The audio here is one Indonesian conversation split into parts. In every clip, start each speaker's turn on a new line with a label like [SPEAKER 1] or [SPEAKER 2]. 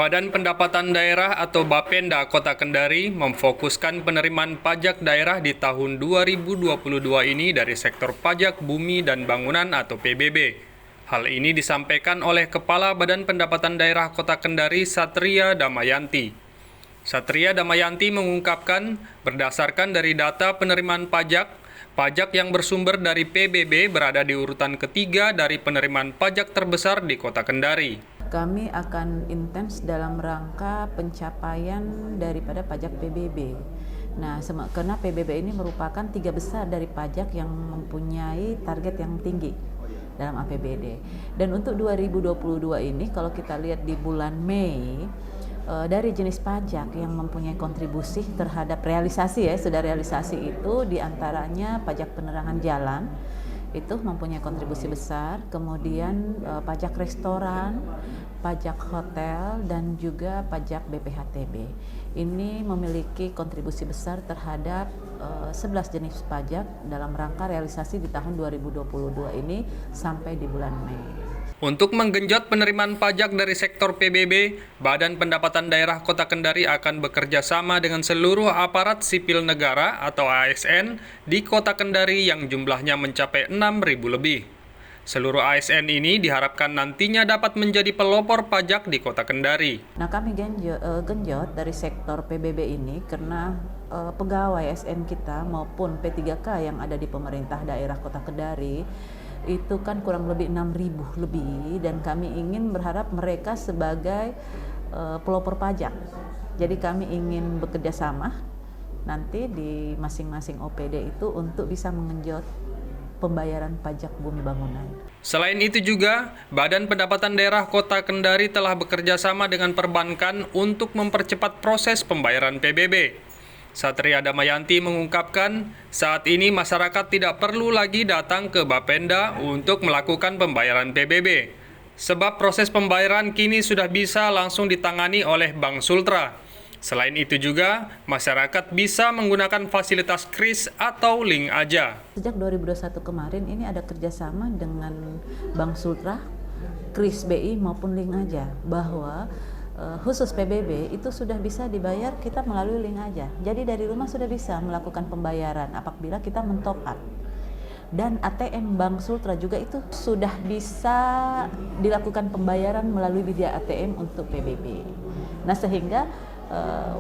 [SPEAKER 1] Badan Pendapatan Daerah atau Bapenda Kota Kendari memfokuskan penerimaan pajak daerah di tahun 2022 ini dari sektor pajak bumi dan bangunan atau PBB. Hal ini disampaikan oleh Kepala Badan Pendapatan Daerah Kota Kendari, Satria Damayanti. Satria Damayanti mengungkapkan, berdasarkan dari data penerimaan pajak yang bersumber dari PBB berada di urutan ketiga dari penerimaan pajak terbesar di Kota Kendari.
[SPEAKER 2] Kami akan intens dalam rangka pencapaian daripada pajak PBB. Nah, karena PBB ini merupakan tiga besar dari pajak yang mempunyai target yang tinggi dalam APBD. Dan untuk 2022 ini, kalau kita lihat di bulan Mei, dari jenis pajak yang mempunyai kontribusi terhadap realisasi sudah realisasi itu diantaranya pajak penerangan jalan, itu mempunyai kontribusi besar, kemudian pajak restoran, pajak hotel, dan juga pajak BPHTB. Ini memiliki kontribusi besar terhadap 11 jenis pajak dalam rangka realisasi di tahun 2022 ini sampai di bulan Mei.
[SPEAKER 1] Untuk menggenjot penerimaan pajak dari sektor PBB, Badan Pendapatan Daerah Kota Kendari akan bekerja sama dengan seluruh aparat sipil negara atau ASN di Kota Kendari yang jumlahnya mencapai 6.000 lebih. Seluruh ASN ini diharapkan nantinya dapat menjadi pelopor pajak di Kota Kendari.
[SPEAKER 2] Nah, kami genjot dari sektor PBB ini karena pegawai ASN kita maupun P3K yang ada di pemerintah daerah Kota Kendari itu kan kurang lebih 6.000 lebih, dan kami ingin berharap mereka sebagai pelopor pajak. Jadi kami ingin bekerja sama nanti di masing-masing OPD itu untuk bisa mengenjot pembayaran pajak bumi bangunan.
[SPEAKER 1] Selain itu juga, Badan Pendapatan Daerah Kota Kendari telah bekerja sama dengan perbankan untuk mempercepat proses pembayaran PBB. Satria Damayanti mengungkapkan, saat ini masyarakat tidak perlu lagi datang ke Bapenda untuk melakukan pembayaran PBB. Sebab proses pembayaran kini sudah bisa langsung ditangani oleh Bank Sultra. Selain itu juga, masyarakat bisa menggunakan fasilitas KRIS atau Link Aja.
[SPEAKER 2] Sejak 2021 kemarin ini ada kerjasama dengan Bank Sultra, KRIS BI maupun Link Aja, bahwa khusus PBB itu sudah bisa dibayar kita melalui Link Aja. Jadi dari rumah sudah bisa melakukan pembayaran apabila kita men-top up. Dan ATM Bank Sultra juga itu sudah bisa dilakukan pembayaran melalui media ATM untuk PBB. Nah, sehingga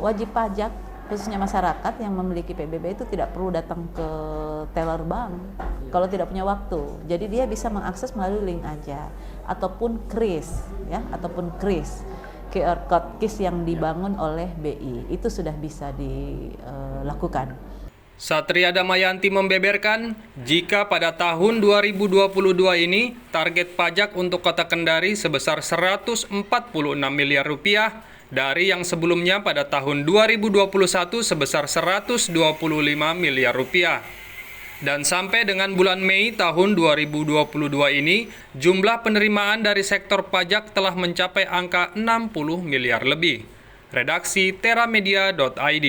[SPEAKER 2] wajib pajak khususnya masyarakat yang memiliki PBB itu tidak perlu datang ke teller bank kalau tidak punya waktu. Jadi dia bisa mengakses melalui Link Aja ataupun KRIS ataupun KRIS. QR code KIS yang dibangun oleh BI itu sudah bisa dilakukan.
[SPEAKER 1] Satria Damayanti membeberkan, jika pada tahun 2022 ini target pajak untuk Kota Kendari sebesar 146 miliar rupiah dari yang sebelumnya pada tahun 2021 sebesar 125 miliar rupiah. Dan sampai dengan bulan Mei tahun 2022 ini, jumlah penerimaan dari sektor pajak telah mencapai angka 60 miliar lebih. Redaksi teramedia.id